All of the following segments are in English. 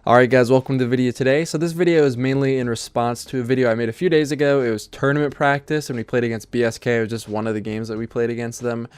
Alright guys, welcome to the video today. So this video is mainly in response to a video I made a few days ago. It was tournament practice and we played against BSK. It was just one of the games that we played against them.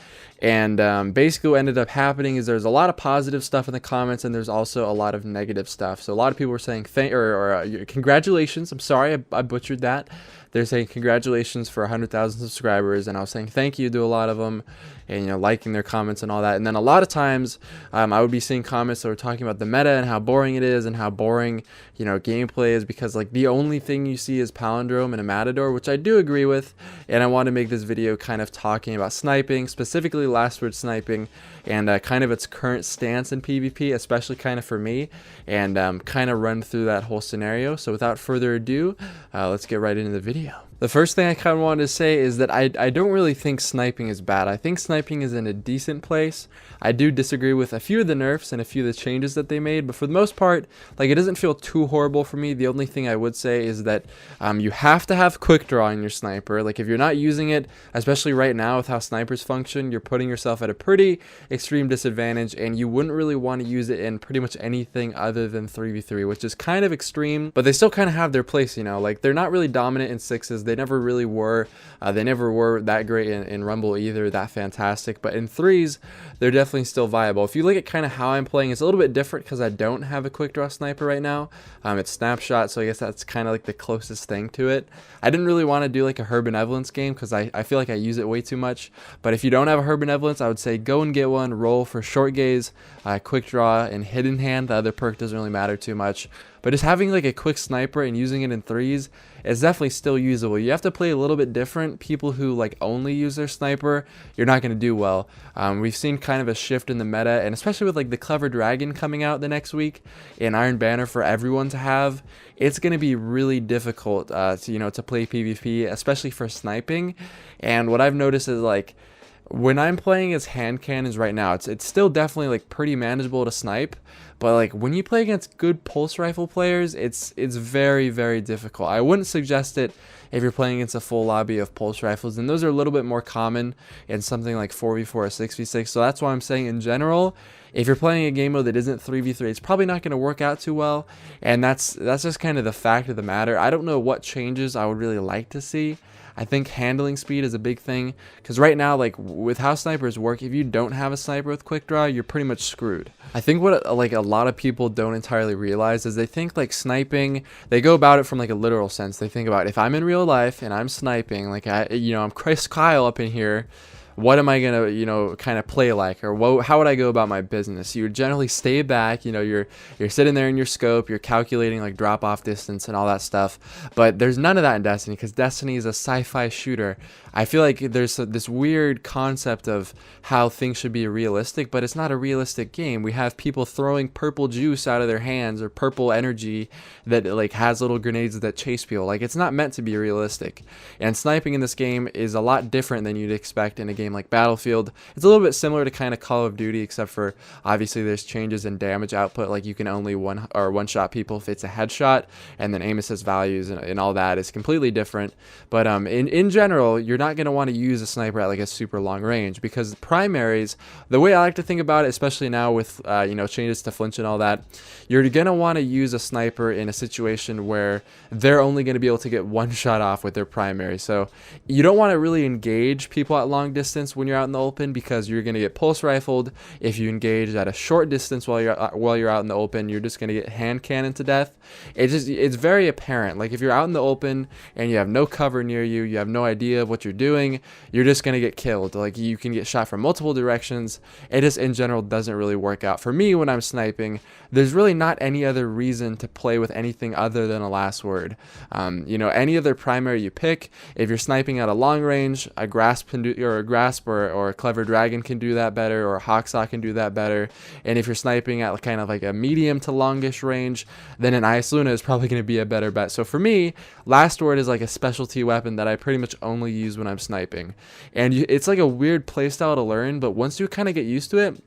And basically what ended up happening is there's a lot of positive stuff in the comments and there's also a lot of negative stuff. So a lot of people were saying congratulations. I'm sorry, I butchered that. They're saying congratulations for 100,000 subscribers, and I was saying thank you to a lot of them, and liking their comments and all that. And then a lot of times I would be seeing comments that were talking about the meta and how boring it is and how boring gameplay is, because like the only thing you see is palindrome and a matador, which I do agree with. And I want to make this video kind of talking about sniping, specifically last word sniping, and kind of its current stance in PvP, especially kind of for me, and kind of run through that whole scenario. So without further ado, let's get right into the video. The first thing I kind of wanted to say is that I don't really think sniping is bad. I think sniping is in a decent place. I do disagree with a few of the nerfs and a few of the changes that they made, but for the most part, like, it doesn't feel too horrible for me. The only thing I would say is that you have to have quick draw in your sniper. Like, if you're not using it, especially right now with how snipers function, you're putting yourself at a pretty extreme disadvantage, and you wouldn't really want to use it in pretty much anything other than 3v3, which is kind of extreme, but they still kind of have their place. Like, they're not really dominant in sixes. They never really were. They never were that great in Rumble either, that fantastic, but in threes, they're definitely still viable. If you look at kind of how I'm playing, it's a little bit different because I don't have a quick draw sniper right now. It's snapshot, so I guess that's kind of like the closest thing to it. I didn't really want to do like a Her Benevolence game because I feel like I use it way too much, but if you don't have a Her Benevolence, I would say go and get one. Roll for short gaze, quick draw, and hidden hand. The other perk doesn't really matter too much, but just having like a quick sniper and using it in threes is definitely still usable. You have to play a little bit different. People who like only use their sniper, you're not going to do well. We've seen kind of a shift in the meta, and especially with like the Clever Dragon coming out the next week and Iron Banner for everyone to have, it's going to be really difficult to play PvP, especially for sniping. And what I've noticed is, like, when I'm playing as hand cannons right now, it's still definitely like pretty manageable to snipe, but like when you play against good pulse rifle players, it's very, very difficult. I wouldn't suggest it if you're playing against a full lobby of pulse rifles, and those are a little bit more common in something like 4v4 or 6v6. So that's why I'm saying in general, if you're playing a game mode that isn't 3v3, it's probably not going to work out too well, and that's just kind of the fact of the matter. I don't know what changes I would really like to see. I think handling speed is a big thing, because right now, like with how snipers work, if you don't have a sniper with quick draw, you're pretty much screwed. I think what like a lot of people don't entirely realize is they think like sniping, they go about it from like a literal sense. They think about, if I'm in real life and I'm sniping, like I'm Chris Kyle up in here, what am I gonna kind of play like, or how would I go about my business? You would generally stay back, you're sitting there in your scope, you're calculating like drop off distance and all that stuff. But there's none of that in Destiny, because Destiny is a sci-fi shooter. I feel like there's this weird concept of how things should be realistic, but it's not a realistic game. We have people throwing purple juice out of their hands, or purple energy that like has little grenades that chase people. Like, it's not meant to be realistic. And sniping in this game is a lot different than you'd expect in a game like Battlefield. It's a little bit similar to kind of Call of Duty, except for obviously there's changes in damage output. Like, you can only one shot people if it's a headshot, and then aim assist values and all that is completely different. But in general, you're not going to want to use a sniper at like a super long range, because primaries, the way I like to think about it, especially now with changes to flinch and all that, you're going to want to use a sniper in a situation where they're only going to be able to get one shot off with their primary. So you don't want to really engage people at long distance when you're out in the open, because you're going to get pulse rifled. If you engage at a short distance while you're out in the open, you're just going to get hand cannon to death. It's very apparent. Like, if you're out in the open and you have no cover near you, you have no idea of what you're doing, you're just going to get killed. Like, you can get shot from multiple directions. It just in general doesn't really work out for me when I'm sniping. There's really not any other reason to play with anything other than a last word. Any other primary you pick, if you're sniping at a long range, a grasp can do, or a Clever Dragon can do that better, or a Hawksaw can do that better. And if you're sniping at kind of like a medium to longish range, then an Ice Luna is probably going to be a better bet. So for me, last word is like a specialty weapon that I pretty much only use when I'm sniping. And it's like a weird playstyle to learn, but once you kind of get used to it,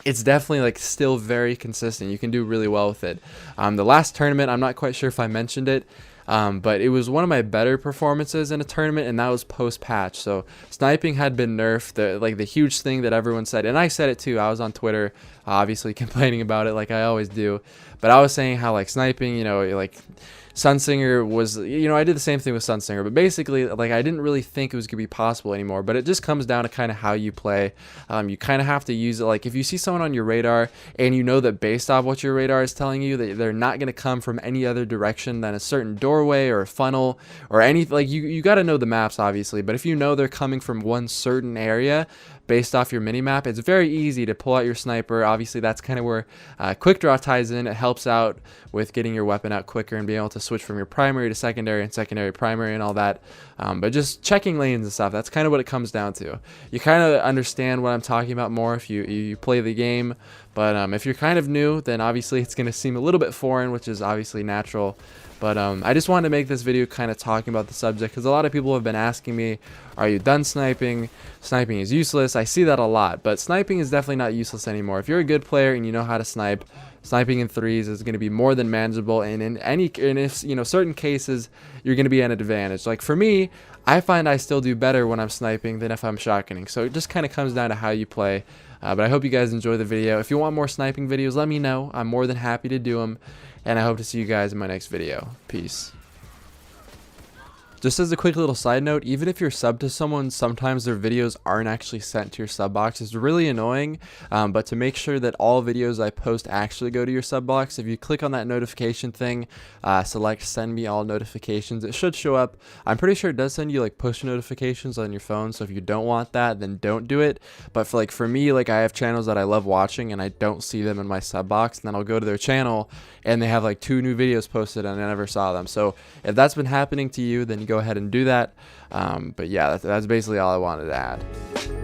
it's definitely like still very consistent. You can do really well with it. The last tournament, I'm not quite sure if I mentioned it, but it was one of my better performances in a tournament, and that was post-patch. So sniping had been nerfed, the huge thing that everyone said, and I said it too. I was on Twitter obviously complaining about it like I always do. But I was saying how like sniping, you know, like Sunsinger was, you know, I did the same thing with Sunsinger, but basically, like, I didn't really think it was going to be possible anymore, but it just comes down to kind of how you play. You kind of have to use it, like, if you see someone on your radar, and you know that based off what your radar is telling you, that they're not going to come from any other direction than a certain doorway or a funnel, or any, like, you got to know the maps, obviously, but if you know they're coming from one certain area, based off your minimap, it's very easy to pull out your sniper. Obviously, that's kind of where quick draw ties in. It helps out with getting your weapon out quicker and being able to switch from your primary to secondary and secondary primary and all that. But just checking lanes and stuff, that's kind of what it comes down to. You kind of understand what I'm talking about more if you play the game. But if you're kind of new, then obviously it's going to seem a little bit foreign, which is obviously natural. But I just wanted to make this video kind of talking about the subject because a lot of people have been asking me, are you done sniping? Sniping is useless. I see that a lot, but sniping is definitely not useless anymore. If you're a good player and you know how to snipe, sniping in threes is going to be more than manageable, and if you know, certain cases you're going to be at an advantage. Like for me, I find I still do better when I'm sniping than if I'm shotgunning. So it just kind of comes down to how you play. But I hope you guys enjoy the video. If you want more sniping videos, let me know. I'm more than happy to do them. And I hope to see you guys in my next video. Peace. Just as a quick little side note, even if you're subbed to someone, sometimes their videos aren't actually sent to your sub box. It's really annoying, but to make sure that all videos I post actually go to your sub box, if you click on that notification thing, select send me all notifications, it should show up. I'm pretty sure it does send you like push notifications on your phone, so if you don't want that, then don't do it. But for me, like I have channels that I love watching and I don't see them in my sub box, and then I'll go to their channel and they have like 2 new videos posted and I never saw them. So if that's been happening to you, then you go ahead and do that. But yeah, that's basically all I wanted to add.